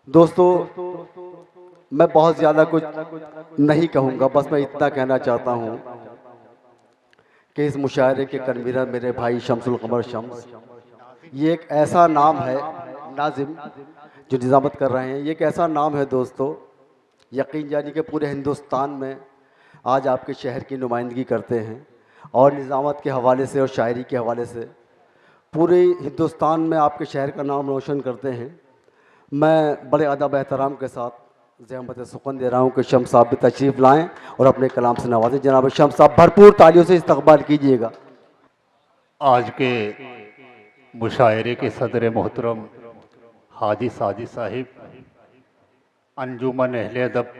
दोस्तों, मैं बहुत ज़्यादा कुछ नहीं कहूँगा, बस मैं इतना कहना चाहता हूँ कि इस मुशायरे के कन्वीनर मेरे भाई शम्सुल कमर शम्स, ये एक ऐसा नाम है, नाजिम जो निज़ामत कर रहे हैं, ये एक ऐसा नाम है दोस्तों, यकीन जानिए कि पूरे हिंदुस्तान में आज आपके शहर की नुमाइंदगी करते हैं और निज़ामत के हवाले से और शायरी के हवाले से पूरे हिंदुस्तान में आपके शहर का नाम रोशन करते हैं। मैं बड़े अदब एहतराम के साथ ज़हमत सुकन दे रहा हूँ कि शम्स साहब भी तशरीफ़ लाएँ और अपने कलाम से नवाजें। जनाब शम्स साहब, भरपूर तालियों से इस्तकबाल कीजिएगा। आज के मुशायरे के सदर मोहतरम हाजी साजिद साहिब, अंजुमन अहले अदब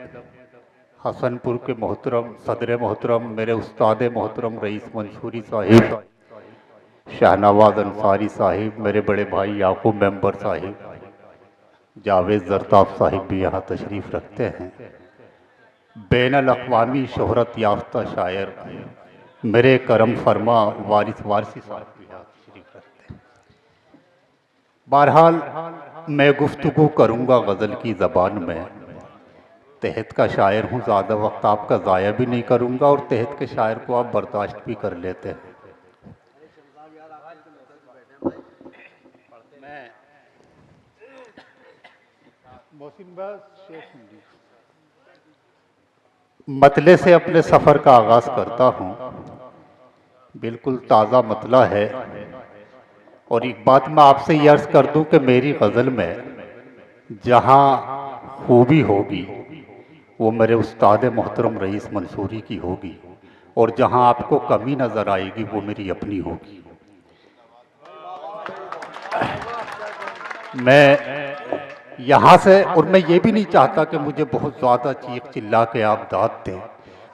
हसनपुर के मोहतरम सदर मोहतरम मेरे उस्ताद मोहतरम रईस मंसूरी साहिब, शाहनवाज अंसारी साहिब, मेरे बड़े भाई याकूब मेंबर साहिब, जावेद जरताब साहिब भी यहाँ तशरीफ़ रखते हैं। बैनुल अक़वामी शोहरत याफ्ता शायर मेरे करम फरमा वारिसी साहब भी यहाँ तशरीफ़ रखते हैं। बहरहाल मैं गुफ्तगू करूँगा गज़ल की ज़बान में। तहत का शायर हूँ, ज़्यादा वक्त आपका ज़ाया भी नहीं करूँगा और तहत के शायर को आप बर्दाश्त भी कर लेते हैं। मतले से अपने सफ़र का आगाज़ करता हूँ। बिल्कुल ताज़ा मतला है और एक बात मैं आपसे ये अर्ज़ कर दूँ कि मेरी गज़ल में जहाँ खूबी होगी वो मेरे उस्ताद मोहतरम रईस मंसूरी की होगी और जहाँ आपको कमी नज़र आएगी वो मेरी अपनी होगी। मैं यहाँ से, और मैं ये भी नहीं चाहता कि मुझे बहुत ज़्यादा चीख चिल्ला के आप दाद दें।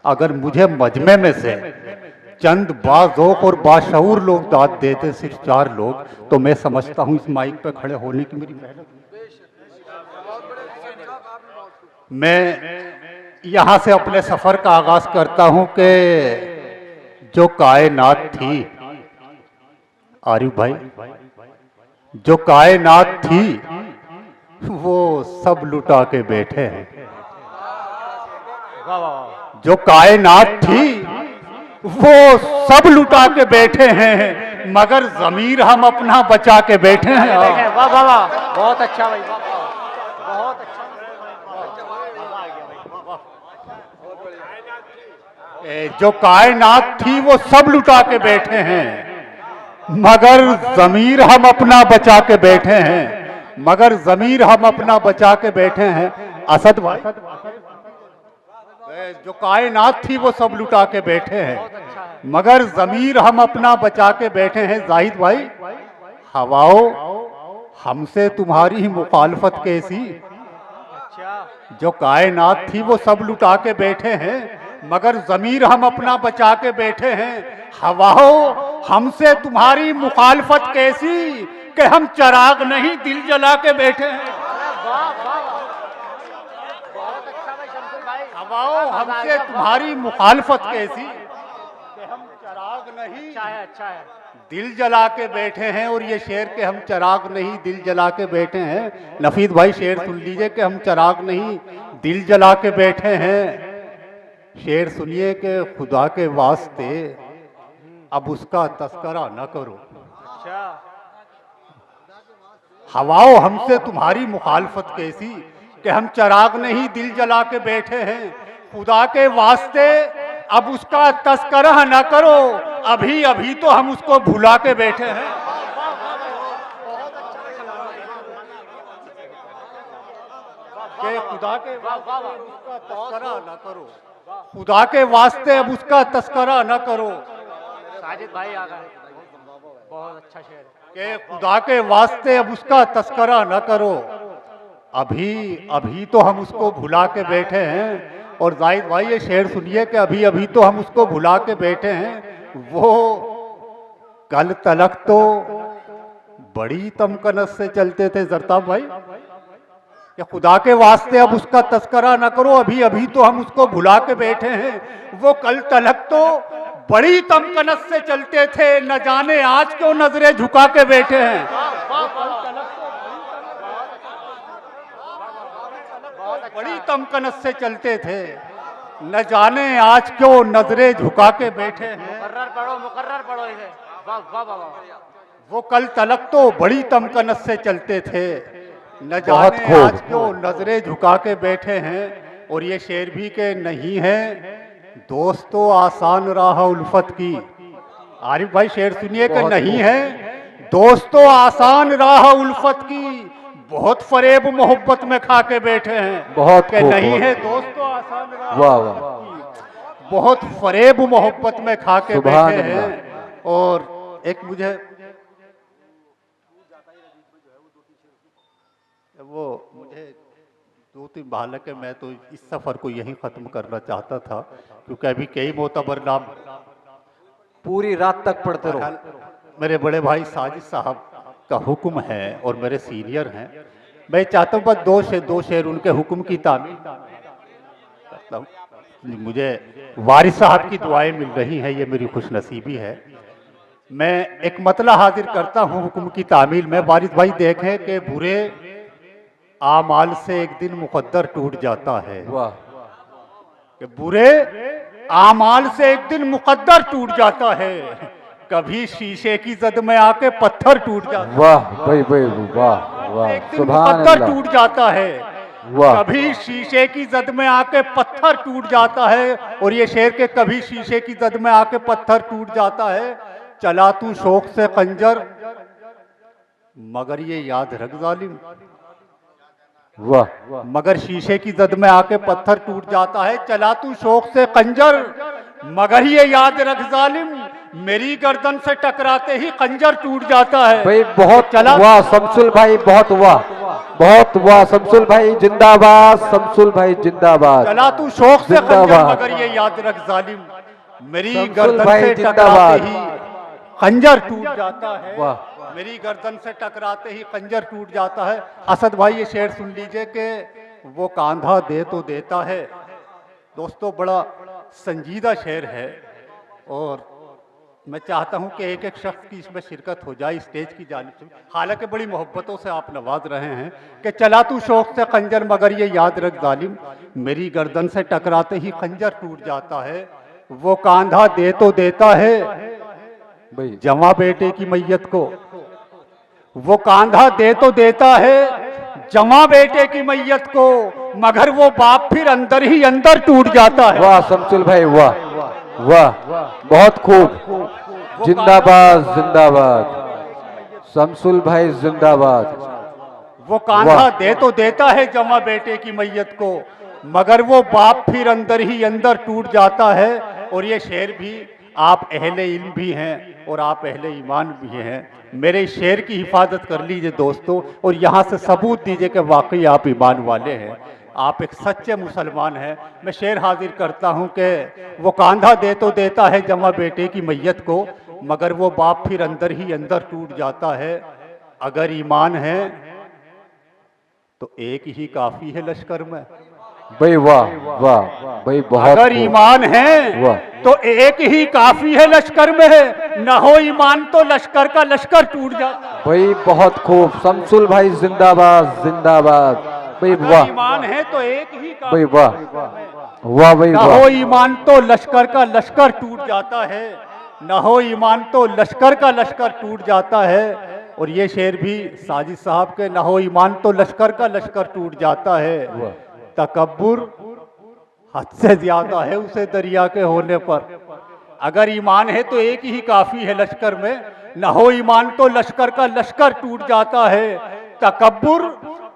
अगर मुझे मजमे में से चंद बाज़ौक़ और बाशऊर लोग दाद देते, सिर्फ 4 लोग, तो मैं समझता हूँ इस माइक पे खड़े होने की मेरी मेहनत। मैं यहाँ से अपने सफ़र का आगाज़ करता हूँ कि जो कायनात थी, आरिफ भाई, जो कायनात थी वो सब लुटा के बैठे हैं। जो कायनात थी वो सब लुटा के बैठे हैं, मगर ज़मीर हम अपना बचा के बैठे हैं। वाह वाह वाह, बहुत अच्छा भाई, बहुत अच्छा। जो कायनात थी वो सब लुटा के बैठे हैं, मगर ज़मीर हम अपना बचा के बैठे हैं, मगर ज़मीर हम अपना बचा के बैठे हैं। असद भाई, जो कायनात थी वो सब लुटा के बैठे हैं, मगर ज़मीर हम अपना बचा के बैठे हैं। जाहिद भाई, हवाओ हमसे तुम्हारी मुखालफत कैसी। जो कायनात थी वो सब लुटा के बैठे हैं, मगर ज़मीर हम अपना बचा के बैठे हैं। हवाओ हमसे तुम्हारी मुखालफत कैसी कि हम चराग नहीं दिल जला के बैठे हैं। हवाओ हमसे तुम्हारी मुखालफत कैसी कि हम चराग नहीं अच्छा है दिल जला के बैठे हैं। और ये शेर के हम चराग नहीं दिल जला के बैठे हैं। नफीद भाई शेर सुन लीजिए कि हम चराग नहीं दिल जला के बैठे हैं। शेर सुनिए कि खुदा के वास्ते अब उसका तस्करा न करो। हवाओ हमसे तुम्हारी मुखालफत कैसी कि हम चराग नहीं दिल जला के बैठे हैं। खुदा के वास्ते अब उसका तस्करा न करो, अभी अभी तो हम उसको भुला के बैठे हैं। कि खुदा के वास्ते उसका तस्करा न करो, खुदा के वास्ते अब उसका तस्करा न करो। साजिद भाई आ गए, बहुत अच्छा शेर कि खुदा के वास्ते अब उसका तस्करा न करो, अभी अभी तो हम उसको भुला के बैठे हैं। और जाहिद भाई ये शेर सुनिए कि अभी अभी तो हम उसको भुला के बैठे हैं। वो कल तलक तो बड़ी तमकनस से चलते थे जरताब भाई, कि खुदा के वास्ते अब उसका तस्करा न करो, अभी अभी तो हम उसको भुला के बैठे हैं। वो कल तलक तो बड़ी तमकनस से चलते थे, न जाने आज क्यों नजरें झुका के बैठे हैं। बड़ी तमकनत से चलते थे, न जाने आज क्यों नजरें झुका के बैठे हैं। मुकर्रर पढ़ो इसे। वाह वाह वाह वाह। वो कल तलक तो बड़ी तमकनत से चलते थे, न बहुत जाने खूब। आज क्यों नजरें झुका के बैठे हैं। और ये शेर भी के नहीं है, दोस्तों आसान राह उल्फत की। आरिफ भाई शेर सुनिए कि बहुत नहीं खूब। है, दोस्तों आसान राह उल्फत की, बहुत फरेब मोहब्बत में खा के बैठे हैं। बहुत कि खूब, नहीं बहुत है दोस्तों आसान राह वाह, उल्फत की, बहुत फरेब मोहब्बत में खा के सुभान बैठे अल्लाह। हैं। और एक मुझे दो तीन बालक है, मैं तो इस सफर को यहीं खत्म करना चाहता था, क्योंकि अभी कई मोतबर नाम पूरी रात तक पढ़ते रहो। मेरे बड़े भाई साजिद साहब का हुक्म है और मेरे सीनियर हैं। मैं चाहता हूँ बस दो शेर उनके हुक्म की तामील करता हूँ। मुझे वारिस साहब की दुआएं मिल रही हैं, ये मेरी खुशनसीबी है। मैं एक मतला हाजिर करता हूँ हुक्म की तामील में। वारिस भाई देखें कि बुरे आमाल से एक दिन मुकद्दर टूट जाता है, वाह कि बुरे आमाल से एक दिन मुकद्दर टूट जाता है, कभी शीशे की जद में आके पत्थर टूट जाता है। वाह भाई भाई वाह वाह एक दिन सुभान मुकद्दर अल्लाह। टूट जाता है, वाह कभी शीशे की जद में आके पत्थर टूट जाता है। और ये शेर के कभी शीशे की जद में आके पत्थर टूट जाता है, चला तू शौक से खंजर मगर ये याद रख जालिम। वाह मगर शीशे की जद में आके पत्थर टूट जाता है, चला तू शौक से खंजर मगर ये याद रख जालिम, मेरी गर्दन से टकराते ही खंजर टूट जाता है। भाई बहुत चला वाह शमसुल भाई, बहुत वाह शमसुल भाई जिंदाबाद, शमसुल भाई जिंदाबाद। चला तू शौक से खंजर जिंदाबाद। मगर ये याद रख जालिम, मेरी शमसुल गर्दन भाई से जिंदाबाद। टकराते ही खंजर टूट जाता है। वाह। मेरी गर्दन से टकराते ही खंजर टूट जाता है। असद भाई ये शेर सुन लीजिए कि वो कांधा दे तो देता है। दोस्तों बड़ा संजीदा शेर है और मैं चाहता हूं कि एक एक शख्स की इसमें शिरकत हो जाए स्टेज की जानिब से। हालांकि बड़ी मोहब्बतों से आप नवाज रहे हैं कि चला तू शौक से खंजर मगर ये याद रख जालिम, मेरी गर्दन से टकराते ही खंजर टूट जाता है। वो कांधा दे तो देता है भाई जवां बेटे की मैयत को, वो कांधा दे तो देता है जवां बेटे की मैयत को, मगर वो बाप फिर अंदर ही अंदर टूट जाता है। वाह शमसुल भाई वाह वाह बहुत खूब, जिंदाबाद जिंदाबाद शमसुल भाई जिंदाबाद। वो कांधा वाह। दे तो देता है जवां बेटे की मैयत को, मगर वो बाप फिर अंदर ही अंदर टूट जाता है। और ये शेर भी आप अहले इल्म भी हैं और आप अहले ईमान भी हैं। मेरे इस शेर की हिफाजत कर लीजिए दोस्तों, और यहाँ से सबूत दीजिए कि वाकई आप ईमान वाले हैं, आप एक सच्चे मुसलमान हैं। मैं शेर हाजिर करता हूँ कि वो कांधा दे तो देता है जवां बेटे की मैयत को, मगर वो बाप फिर अंदर ही अंदर टूट जाता है। अगर ईमान है तो एक ही काफी है लश्कर में। भाई वाह वाह भाई बहुत अगर खूब। ईमान है वाह। तो एक ही काफी है लश्कर में, न हो ईमान तो लश्कर का लश्कर टूट जाता। भाई बहुत खूब शमसुल भाई जिंदाबाद जिंदाबाद। भाई अगर वाह ईमान है तो एक ही काफी भाई वाह वाह भाई न हो वाह ईमान तो लश्कर का लश्कर टूट जाता है, न हो ईमान तो लश्कर का लश्कर टूट जाता है। और ये शेर भी साजिद साहब के, न हो ईमान तो लश्कर का लश्कर टूट जाता है। तकब्बुर हद से ज्यादा है उसे दरिया के होने पर। अगर ईमान है तो एक ही काफी है लश्कर में, न हो ईमान तो लश्कर का लश्कर टूट जाता है। तकब्बुर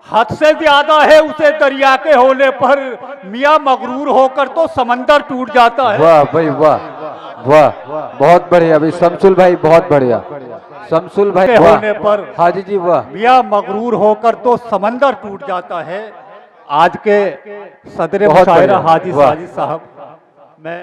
हद से ज्यादा है उसे दरिया के होने पर, मियाँ मगरूर होकर तो समंदर टूट जाता है। वाह भाई वाह वाह बहुत बढ़िया भाई शमसुल भाई बहुत बढ़िया शमसुल भाई के वाह। होने पर हाजी जी वाह मियाँ मगरूर होकर तो समंदर टूट जाता है। आज के सदर बहुत मुशायरा बढ़िया, हाजी वाह। साजिद साहब, मैं